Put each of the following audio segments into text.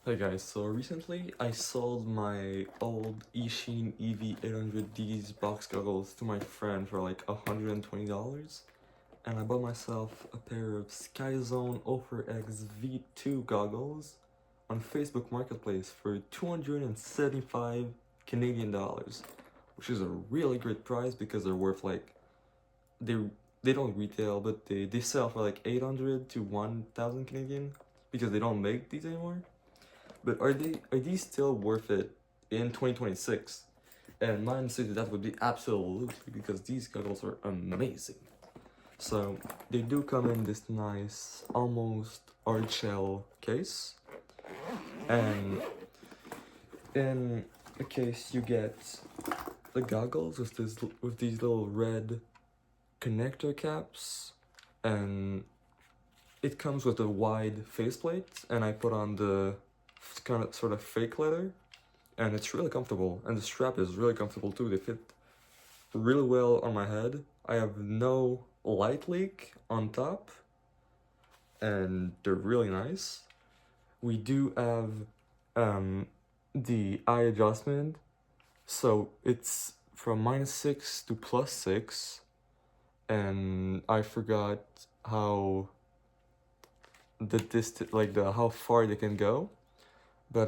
Hey guys, so recently I sold my old Ishin EV800D's box goggles to my friend for like $120, and I bought myself a pair of Skyzone Ultra X V2 goggles on Facebook Marketplace for 275 Canadian dollars, which is a really great price because they're worth like they they don't retail, but they sell for like 800 to 1,000 Canadian because they don't make these anymore. But are these still worth it in 2026? And my answer to that would be absolutely, because these goggles are amazing. So they do come in this nice, almost hard shell case, and in the case you get the goggles with these little red connector caps, and it comes with a wide faceplate, and I put on the kind of sort of fake leather, and it's really comfortable, and the strap is really comfortable too. They fit really well on my head. I have no light leak on top, and they're really nice. We do have the eye adjustment, so it's from -6 to +6, and I forgot how how far they can go. But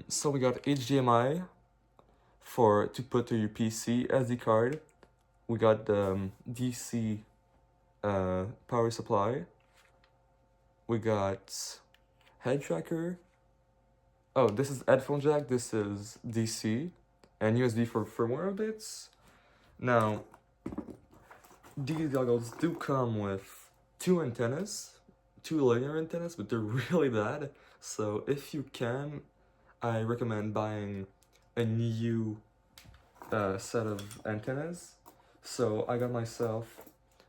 so we got HDMI to put to your PC, SD card. We got the DC power supply. We got head tracker. Oh, this is headphone jack. This is DC, and USB for firmware updates. Now, these goggles do come with two linear antennas, but they're really bad. So if you can, I recommend buying a new set of antennas. So I got myself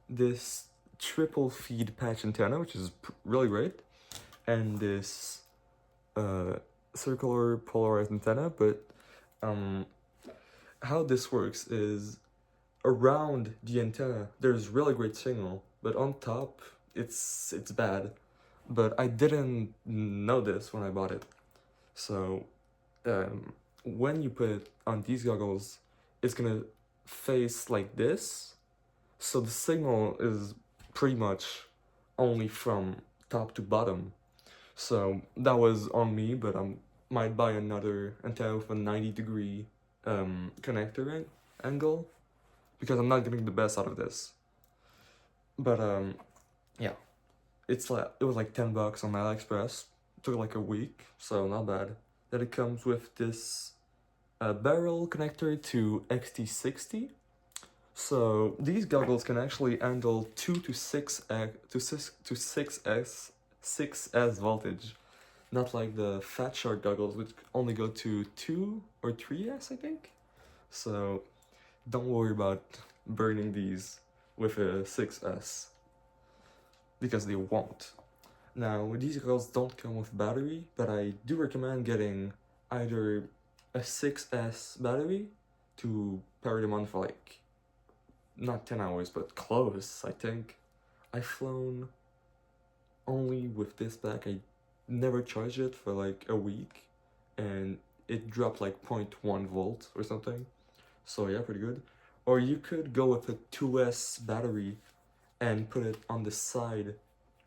this triple feed patch antenna, which is really great, and this circular polarized antenna. But how this works is, around the antenna there's really great signal, but on top it's bad. But I didn't know this when I bought it. So when you put it on these goggles, it's gonna face like this, so the signal is pretty much only from top to bottom. So that was on me, but I might buy another antenna with a 90-degree connector angle, because I'm not getting the best out of this. But yeah, it was like $10 on AliExpress. It took like a week, so not bad. Then it comes with this barrel connector to XT60. So these goggles can actually handle 2 to 6S voltage, not like the Fat Shark goggles, which only go to 2 or 3S, I think. So don't worry about burning these with a 6S, because they won't. Now, these goggles don't come with battery, but I do recommend getting either a 6S battery to power them on for like, not 10 hours, but close, I think. I've flown only with this back. I never charged it for like a week, and it dropped like 0.1 volt or something. So yeah, pretty good. Or you could go with a 2S battery and put it on the side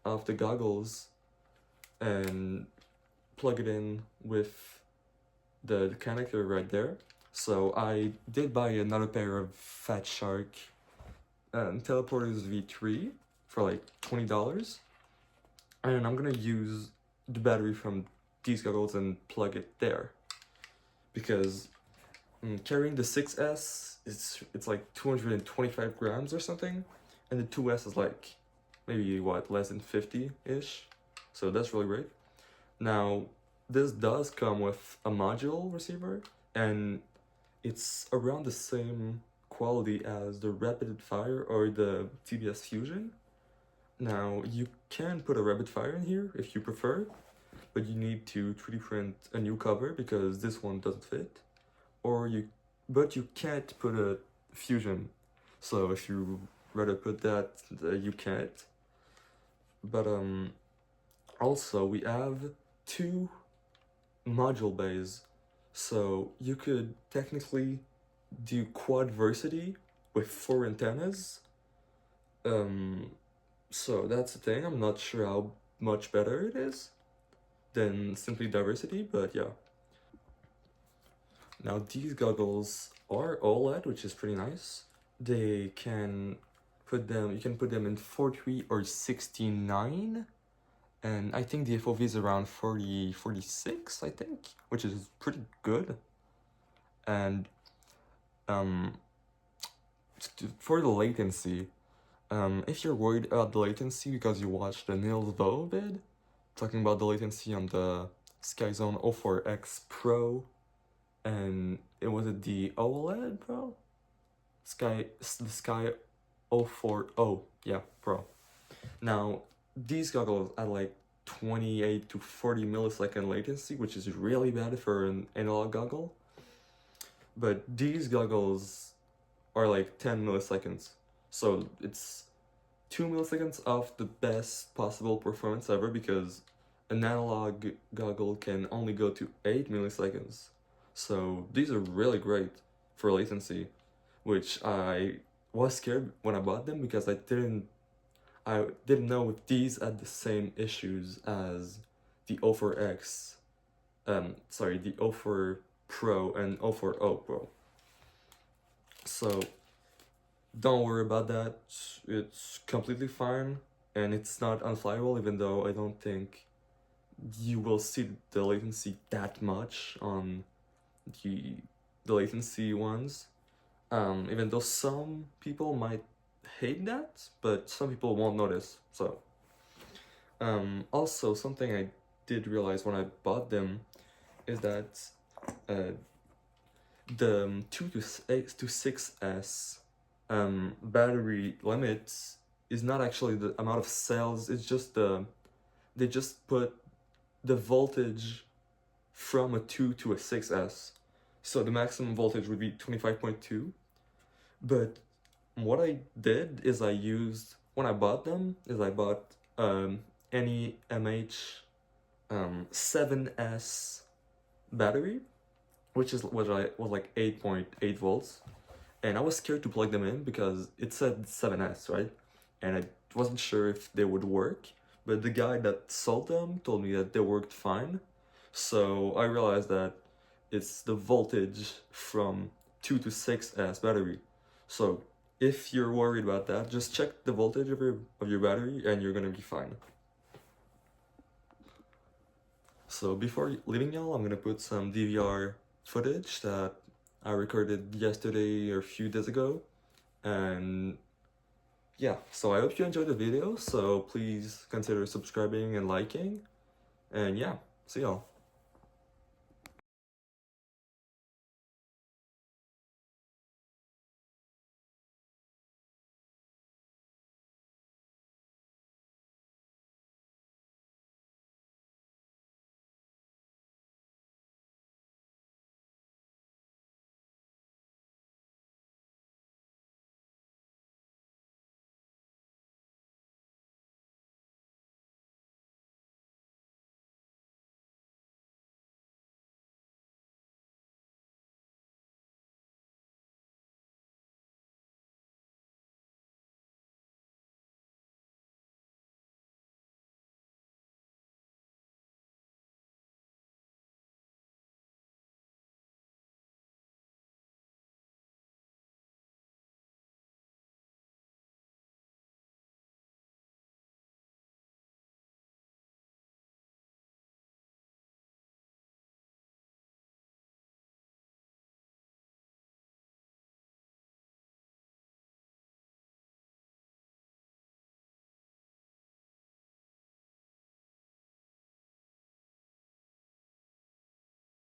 of the goggles and plug it in with the connector right there. So I did buy another pair of Fat Shark Teleporters V3 for like $20, and I'm gonna use the battery from these goggles and plug it there, because carrying the 6S, it's like 225 grams or something, and the 2S is like maybe what, less than 50-ish. So that's really great. Now, this does come with a module receiver, and it's around the same quality as the Rapid Fire or the TBS Fusion. Now, you can put a Rapid Fire in here if you prefer, but you need to 3D print a new cover because this one doesn't fit. But you can't put a Fusion, so if you rather put that, you can't. But also we have two module based, so you could technically do quadversity with 4 antennas. So that's the thing. I'm not sure how much better it is than simply diversity, but yeah. Now these goggles are OLED, which is pretty nice. You can put them in 43 or 69, and I think the FOV is around 46, I think, which is pretty good. And for the latency, if you're worried about the latency because you watched the Niels Vo vid talking about the latency on the Skyzone 04X Pro, and it was the OLED Pro? The Sky 040, yeah, Pro. Now, these goggles are like 28 to 40 millisecond latency, which is really bad for an analog goggle. But these goggles are like 10 milliseconds. So it's 2 milliseconds of the best possible performance ever, because an analog goggle can only go to 8 milliseconds. So these are really great for latency, which I was scared when I bought them because I didn't know if these had the same issues as the 04X, the 04 Pro and 040 Pro. So don't worry about that, it's completely fine, and it's not unflyable, even though I don't think you will see the latency that much on the latency ones. Even though some people might hate that, but some people won't notice, so. Also, something I did realize when I bought them is that the 2 to 6S battery limit is not actually the amount of cells, it's just they just put the voltage from a 2 to a 6S. So the maximum voltage would be 25.2. But what I did is when I bought them, I bought any MH 7S battery, which was like 8.8 volts. And I was scared to plug them in because it said 7S, right? And I wasn't sure if they would work, but the guy that sold them told me that they worked fine. So I realized that it's the voltage from 2 to 6S battery. So if you're worried about that, just check the voltage of your battery and you're gonna be fine. So before leaving y'all, I'm gonna put some DVR footage that I recorded yesterday or a few days ago, and yeah, so I hope you enjoyed the video, so please consider subscribing and liking, and yeah, see y'all.